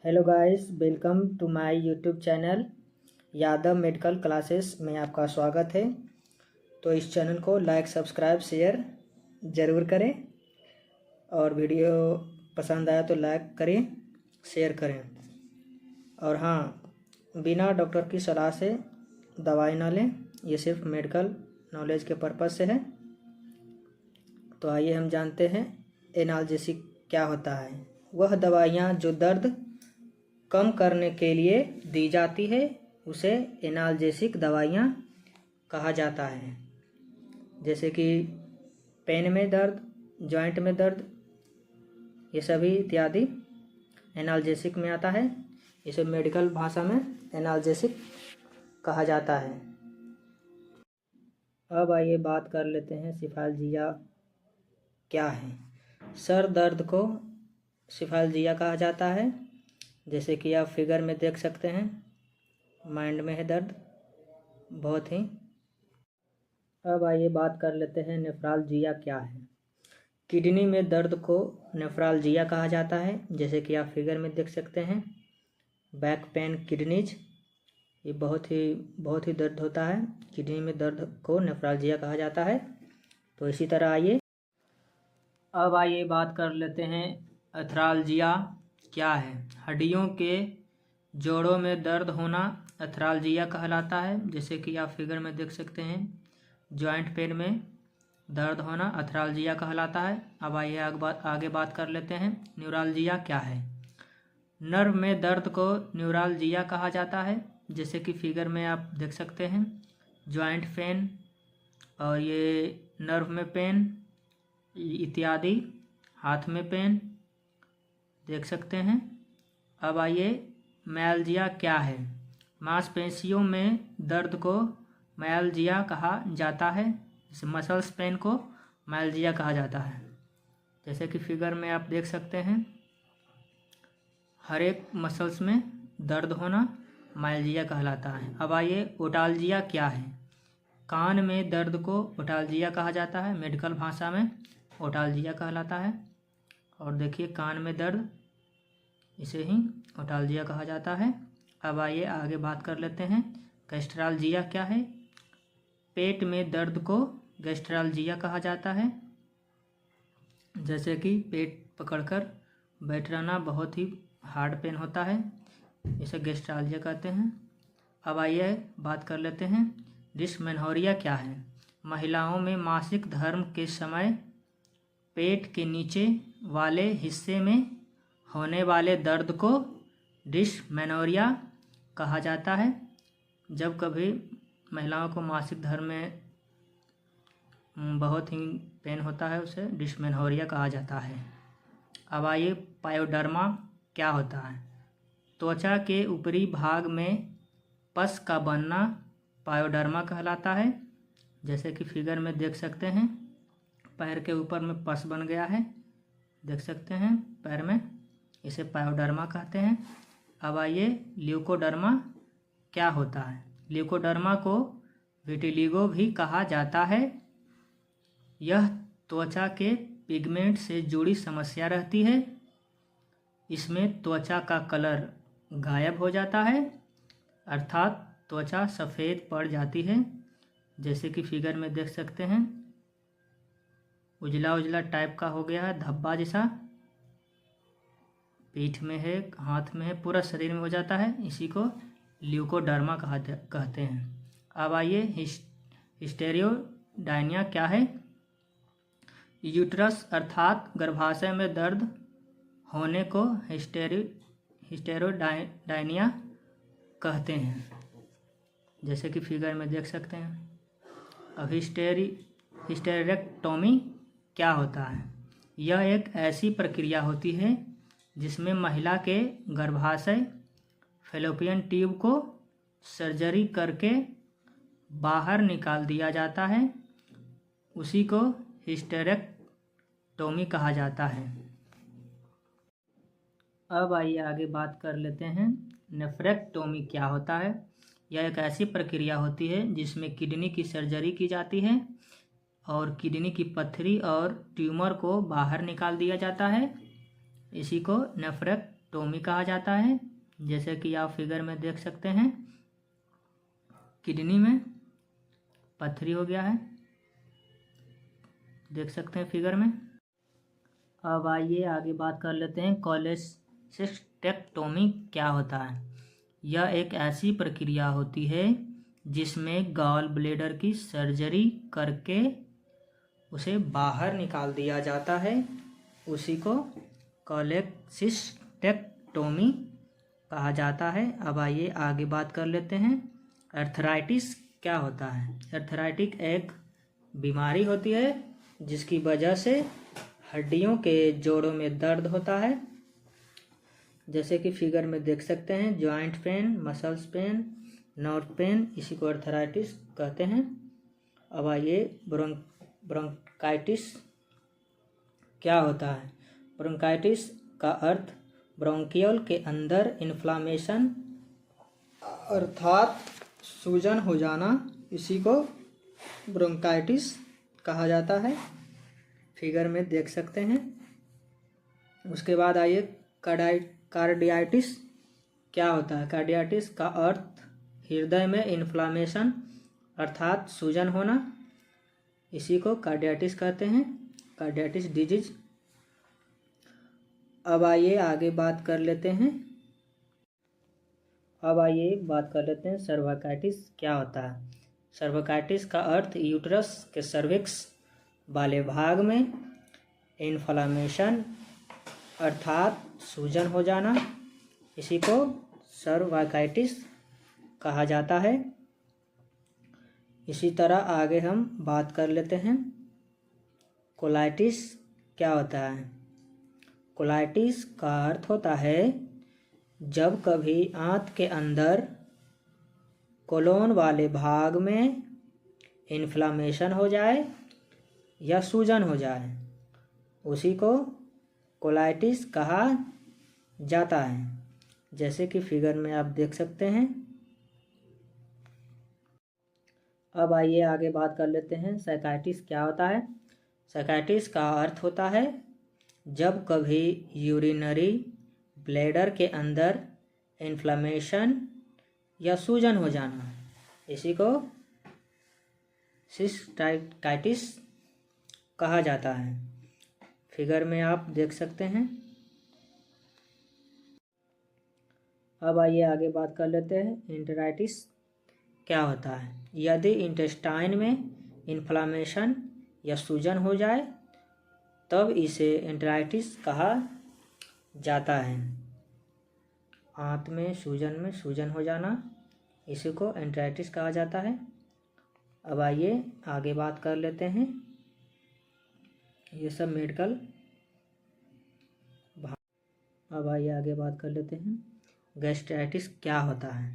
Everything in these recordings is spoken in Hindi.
Hello guys, welcome to my YouTube channel Yadav medical classes में आपका स्वागत है। तो इस चैनल को लाइक, सब्सक्राइब, शेयर ज़रूर करें और वीडियो पसंद आया तो लाइक करें, शेयर करें। और हाँ, बिना डॉक्टर की सलाह से दवाई ना लें, ये सिर्फ मेडिकल नॉलेज के पर्पज़ से है। तो आइए हम जानते हैं एनाल्जेसिक क्या होता है। वह दवाइयाँ जो दर्द कम करने के लिए दी जाती है उसे एनाल्जेसिक दवाइयाँ कहा जाता है। जैसे कि पेन में दर्द, जॉइंट में दर्द, ये सभी इत्यादि एनाल्जेसिक में आता है। इसे मेडिकल भाषा में एनाल्जेसिक कहा जाता है। अब आइए बात कर लेते हैं सिफालजिया क्या है। सर दर्द को सिफालजिया कहा जाता है। जैसे कि आप फिगर में देख सकते हैं, माइंड में है दर्द बहुत ही। अब आइए बात कर लेते हैं नेफ्रालजिया क्या है। किडनी में दर्द को नेफ्रालजिया कहा जाता है। जैसे कि आप फिगर में देख सकते हैं, बैक पेन किडनीज, ये बहुत ही दर्द होता है। किडनी में दर्द को नेफ्रालजिया कहा जाता है। तो इसी तरह अब आइए बात कर लेते हैं एथ्रालजिया क्या है। हड्डियों के जोड़ों में दर्द होना एथ्रालजिया कहलाता है। जैसे कि आप फिगर में देख सकते हैं, जॉइंट पेन में दर्द होना एथ्रालजिया कहलाता है। अब आइए आगे बात कर लेते हैं न्यूरालजिया क्या है। नर्व में दर्द को न्यूरालजिया कहा जाता है। जैसे कि फिगर में आप देख सकते हैं, जॉइंट पेन और ये नर्व में पेन इत्यादि, हाथ में पेन देख सकते हैं। अब आइए मायल्जिया क्या है। मांसपेशियों में दर्द को मायल्जिया कहा जाता है। इस मसल्स पेन को मायल्जिया कहा जाता है। जैसे कि फिगर में आप देख सकते हैं, हर एक मसल्स में दर्द होना मायल्जिया कहलाता है। अब आइए ओटाल्जिया क्या है। कान में दर्द को ओटाल्जिया कहा जाता है। मेडिकल भाषा में ओटाल्जिया कहलाता है। और देखिए कान में दर्द, इसे ही ओटाल्जिया कहा जाता है। अब आइए आगे बात कर लेते हैं गैस्ट्रालजिया क्या है। पेट में दर्द को गैस्ट्रालजिया कहा जाता है। जैसे कि पेट पकड़कर बैठ रहना बहुत ही हार्ड पेन होता है, इसे गैस्ट्रालजिया कहते हैं। अब आइए बात कर लेते हैं डिस्मेनोरिया क्या है। महिलाओं में मासिक धर्म के समय पेट के नीचे वाले हिस्से में होने वाले दर्द को डिस्मेनोरिया कहा जाता है। जब कभी महिलाओं को मासिक धर्म में बहुत ही पेन होता है उसे डिस्मेनोरिया कहा जाता है। अब आइए पायोडर्मा क्या होता है। त्वचा के ऊपरी भाग में पस का बनना पायोडर्मा कहलाता है। जैसे कि फिगर में देख सकते हैं, पैर के ऊपर में पस बन गया है, देख सकते हैं पैर में, इसे पायोडर्मा कहते हैं। अब आइए ल्यूकोडर्मा क्या होता है। ल्यूकोडर्मा को विटिलिगो भी कहा जाता है। यह त्वचा के पिगमेंट से जुड़ी समस्या रहती है। इसमें त्वचा का कलर गायब हो जाता है, अर्थात त्वचा सफ़ेद पड़ जाती है। जैसे कि फिगर में देख सकते हैं, उजला उजला टाइप का हो गया है, धब्बा जैसा, पीठ में है, हाथ में है, पूरा शरीर में हो जाता है। इसी को ल्यूकोडर्मा कहते हैं। अब आइए हिस्टेरियोडायनिया क्या है। यूट्रस अर्थात गर्भाशय में दर्द होने को हिस्टेरोडायनिया कहते हैं। जैसे कि फिगर में देख सकते हैं। अब हिस्टेरेक्टोमी क्या होता है। यह एक ऐसी प्रक्रिया होती है जिसमें महिला के गर्भाशय फैलोपियन ट्यूब को सर्जरी करके बाहर निकाल दिया जाता है। उसी को हिस्टेरेक्टोमी कहा जाता है। अब आइए आगे बात कर लेते हैं नेफ्रेक्टोमी क्या होता है। यह एक ऐसी प्रक्रिया होती है जिसमें किडनी की सर्जरी की जाती है और किडनी की पत्थरी और ट्यूमर को बाहर निकाल दिया जाता है। इसी को नेफ्रेक्टोमी टोमी कहा जाता है। जैसे कि आप फिगर में देख सकते हैं, किडनी में पथरी हो गया है, देख सकते हैं फिगर में। अब आइए आगे बात कर लेते हैं कोलेसिस्टेक्टोमी क्या होता है। यह एक ऐसी प्रक्रिया होती है जिसमें गॉल ब्लैडर की सर्जरी करके उसे बाहर निकाल दिया जाता है, उसी को कोलेसिस्टेक्टोमी कहा जाता है। अब आइए आगे बात कर लेते हैं आर्थराइटिस क्या होता है। आर्थराइटिस एक बीमारी होती है जिसकी वजह से हड्डियों के जोड़ों में दर्द होता है। जैसे कि फिगर में देख सकते हैं, joint pain, muscles pain, nerve pain, इसी को आर्थराइटिस कहते हैं। अब आइए ब्रोंकाइटिस क्या होता है। ब्रोंकाइटिस का अर्थ ब्रोंकियल के अंदर इन्फ्लामेशन अर्थात सूजन हो जाना, इसी को ब्रोंकाइटिस कहा जाता है, फिगर में देख सकते हैं। उसके बाद आइए कार्डियाइटिस क्या होता है। कार्डियाइटिस का अर्थ हृदय में इन्फ्लामेशन अर्थात सूजन होना, इसी को कार्डियाइटिस कहते हैं, कार्डियाइटिस डिजीज। अब आइए आगे बात कर लेते हैं सर्वाइकाइटिस क्या होता है। सर्वाइकाइटिस का अर्थ यूट्रस के सर्विक्स वाले भाग में इन्फ्लामेशन अर्थात सूजन हो जाना, इसी को सर्वाइकाइटिस कहा जाता है। इसी तरह आगे हम बात कर लेते हैं कोलाइटिस क्या होता है। कोलाइटिस का अर्थ होता है जब कभी आंत के अंदर कोलोन वाले भाग में इन्फ्लामेशन हो जाए या सूजन हो जाए, उसी को कोलाइटिस कहा जाता है। जैसे कि फिगर में आप देख सकते हैं। अब आइए आगे बात कर लेते हैं साइकाइटिस क्या होता है। साइकाइटिस का अर्थ होता है जब कभी यूरिनरी ब्लैडर के अंदर इन्फ्लामेशन या सूजन हो जाना, इसी को सिस्टाइटिस कहा जाता है, फिगर में आप देख सकते हैं। अब आइए आगे बात कर लेते हैं एंटेराइटिस क्या होता है। यदि इंटेस्टाइन में इन्फ्लामेशन या सूजन हो जाए तब इसे एंटेराइटिस कहा जाता है। आंत में सूजन हो जाना, इसी को एंटेराइटिस कहा जाता है। अब आइए आगे बात कर लेते हैं, ये सब मेडिकल। अब आइए आगे बात कर लेते हैं गैस्ट्राइटिस क्या होता है।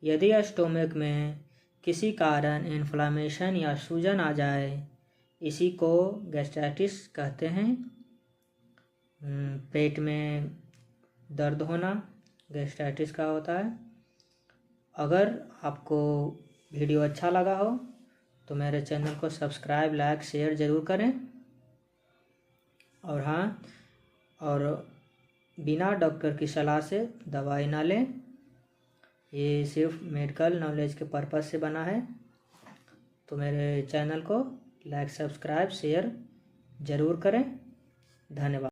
यदि स्टोमक में किसी कारण इन्फ्लामेशन या सूजन आ जाए, इसी को गैस्ट्राइटिस कहते हैं। पेट में दर्द होना गैस्ट्राइटिस का होता है। अगर आपको वीडियो अच्छा लगा हो तो मेरे चैनल को सब्सक्राइब, लाइक, शेयर ज़रूर करें। और हाँ, और बिना डॉक्टर की सलाह से दवाई ना लें, ये सिर्फ मेडिकल नॉलेज के पर्पज़ से बना है। तो मेरे चैनल को लाइक, सब्सक्राइब, शेयर ज़रूर करें। धन्यवाद।